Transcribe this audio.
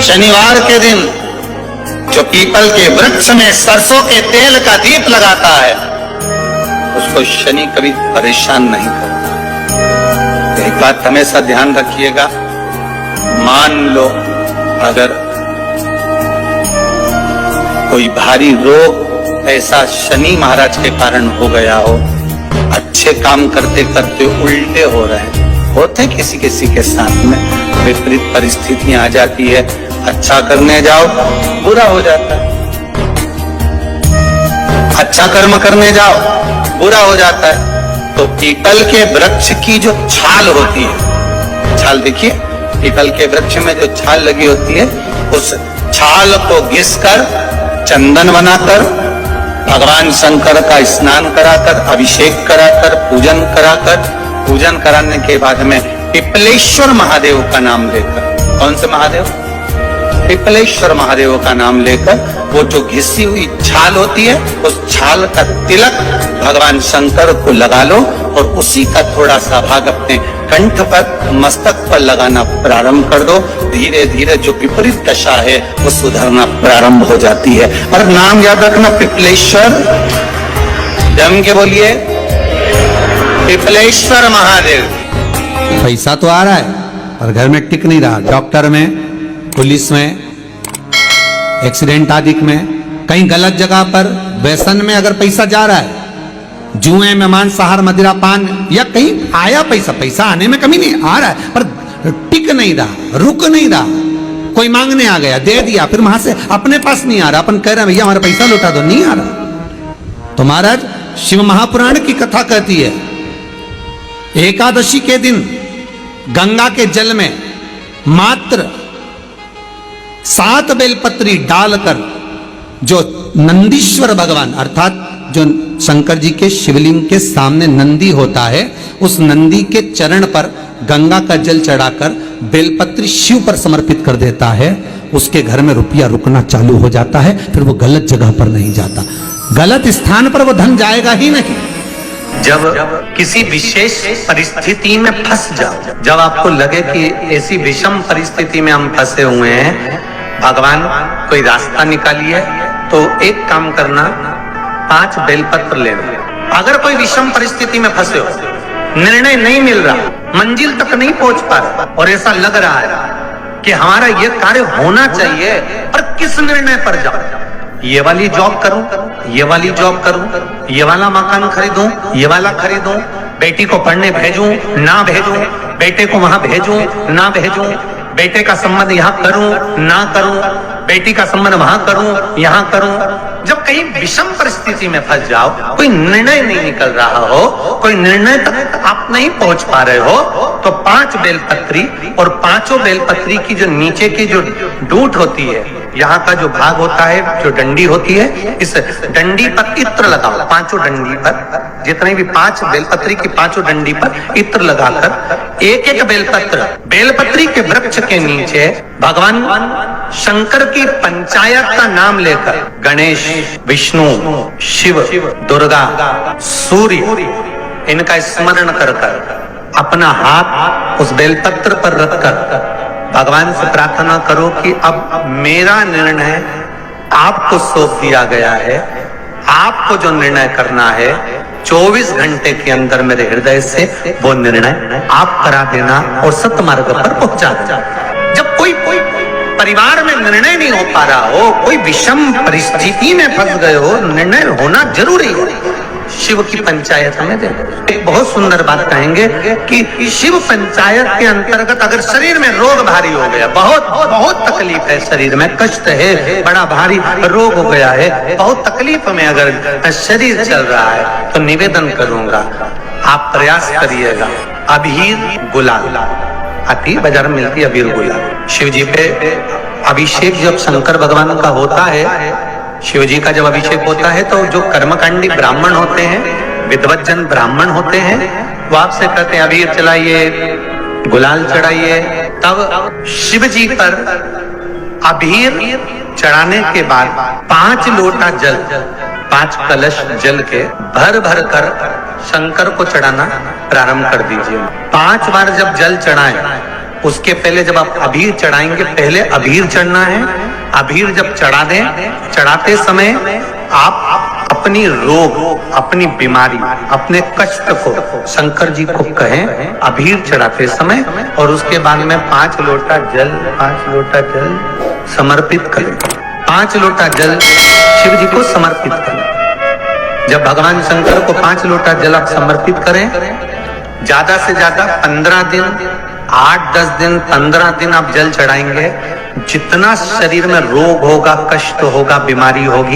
शनिवार के दिन जो पीपल के वृक्ष में सरसों के तेल का दीप लगाता है उसको शनि कभी परेशान नहीं करता। एक बात हमेशा ध्यान रखिएगा, मान लो अगर कोई भारी रोग ऐसा शनि महाराज के कारण हो गया हो, अच्छे काम करते करते उल्टे हो रहे हैं, होते किसी किसी के साथ में विपरीत परिस्थितियां आ जाती है, अच्छा करने जाओ बुरा हो जाता है, अच्छा कर्म करने जाओ बुरा हो जाता है। तो पीपल के वृक्ष की जो छाल होती है, छाल देखिए पीपल के वृक्ष में जो छाल लगी होती है, उस छाल को घिसकर चंदन बनाकर भगवान शंकर का स्नान कराकर, अभिषेक कराकर, पूजन कराने के बाद में पिपलेश्वर महादेव का नाम लेकर, कौन से महादेव? पिपलेश्वर महादेव का नाम लेकर वो जो घिसी हुई छाल होती है उस छाल का तिलक भगवान शंकर को लगा लो और उसी का थोड़ा सा भाग अपने कंठ पर, मस्तक पर लगाना प्रारंभ कर दो। धीरे धीरे जो विपरीत दशा है वो सुधरना प्रारंभ हो जाती है। और नाम याद रखना, पिपलेश्वर, जम के बोलिए पिपलेश्वर महादेव। पैसा तो आ रहा है और घर में टिक नहीं रहा, डॉक्टर में, पुलिस में, एक्सीडेंट आदि में, कहीं गलत जगह पर, व्यसन में अगर पैसा जा रहा है, जुए में, मांसाहार, मदिरा पान, या कहीं आया पैसा आने में कमी नहीं, आ रहा है पर टिक नहीं रहा, रुक नहीं रहा, कोई मांगने आ गया दे दिया, फिर वहां से अपने पास नहीं आ रहा, अपन कह रहे हैं भैया हमारा पैसा लौटा दो, नहीं आ रहा। तो महाराज शिव महापुराण की कथा कहती है, एकादशी के दिन गंगा के जल में मात्र 7 बेलपत्री डालकर जो नंदीश्वर भगवान अर्थात जो शंकर जी के शिवलिंग के सामने नंदी होता है, उस नंदी के चरण पर गंगा का जल चढ़ाकर बेलपत्री शिव पर समर्पित कर देता है, उसके घर में रुपया रुकना चालू हो जाता है, फिर वो गलत जगह पर नहीं जाता, गलत स्थान पर वो धन जाएगा ही नहीं। जब किसी विशेष परिस्थिति में फंस जाओ, जब आपको लगे कि ऐसी विषम परिस्थिति में हम फंसे हुए हैं, भगवान कोई रास्ता निकालिए, तो एक काम करना, 5 बेलपत्र लेना। अगर कोई विषम परिस्थिति में फंसे हो, निर्णय नहीं मिल रहा, मंजिल तक नहीं पहुंच पा रहा और ऐसा लग रहा है कि हमारा ये कार्य होना चाहिए, पर किस निर्णय पर जाऊं? ये वाली जॉब करूं, ये वाली जॉब करूं, ये वाला मकान खरीदूं, ये वाला खरीदूं, बेटी को पढ़ने भेजूं ना भेजूं, बेटे को वहां भेजूं ना भेजूं, बेटे का संबंध यहाँ करूं ना करूं, बेटी का संबंध वहां करूं यहाँ करूं। जब कहीं विषम परिस्थिति में फंस जाओ, कोई निर्णय नहीं निकल रहा हो, कोई निर्णय तक आप नहीं पहुंच पा रहे हो, तो 5 बेलपत्री और 5 बेलपत्री की जो नीचे की जो डूट होती है, यहाँ का जो भाग होता है, जो डंडी होती है, इस डंडी पर इत्र लगाओ, 5 डंडी पर, जितने भी 5 बेलपत्री की 5 डंडी पर इत्र लगाकर एक बेलपत्र, बेलपत्री के वृक्ष के नीचे भगवान शंकर की पंचायत का नाम लेकर गणेश, विष्णु, शिव, दुर्गा, सूर्य, इनका स्मरण कर अपना हाथ उस बेलपत्र पर रखकर भगवान से प्रार्थना करो कि अब मेरा निर्णय आपको सौंप दिया गया है, आपको जो निर्णय करना है 24 घंटे के अंदर मेरे हृदय से वो निर्णय आप करा देना और सत्मार्ग पर पहुंचा देना। जब कोई परिवार में निर्णय नहीं हो पा रहा हो, कोई विषम परिस्थिति में फंस गए हो, निर्णय होना जरूरी है। शिव की पंचायत हमें दे। एक बहुत सुंदर बात कहेंगे कि शिव पंचायत के अंतर्गत अगर शरीर में रोग भारी हो गया, बहुत तकलीफ है, शरीर में कष्ट है, बड़ा भारी रोग हो गया है, बहुत तकलीफ में अगर शरीर चल रहा है, तो निवेदन करूंगा आप प्रयास करिएगा, अबीर गुलाल आती बाजार में मिलती, अबीर गुलाल शिव जी पे अभिषेक जब शंकर भगवान का होता है, शिव जी का जब अभिषेक होता है, तो जो कर्मकांडी ब्राह्मण होते हैं, विद्वत जन ब्राह्मण होते हैं, वो आपसे कहते हैं अबीर चलाइए, गुलाल चढ़ाइए। तब शिव जी पर अबीर चढ़ाने के बाद 5 लोटा जल, 5 कलश जल के भर भर कर शंकर को चढ़ाना प्रारंभ कर दीजिए। 5 बार जब जल चढ़ाएं उसके पहले जब आप अबीर चढ़ाएंगे, पहले अबीर चढ़ना है। अबीर जब चढ़ा दें, चढ़ाते समय आप अपनी रोग, अपनी बीमारी, अपने कष्ट को शंकर जी को कहें अबीर चढ़ाते समय, और उसके बाद में 5 लोटा जल समर्पित करें। 5 लोटा जल शिव जी को समर्पित करें। जब भगवान शंकर को 5 लोटा जल आप समर्पित करें, ज्यादा से ज्यादा 15 दिन, 8-10 दिन, 15 दिन आप जल चढ़ाएंगे। जितना शरीर में रोग होगा, कष्ट होगा, बीमारी होगी,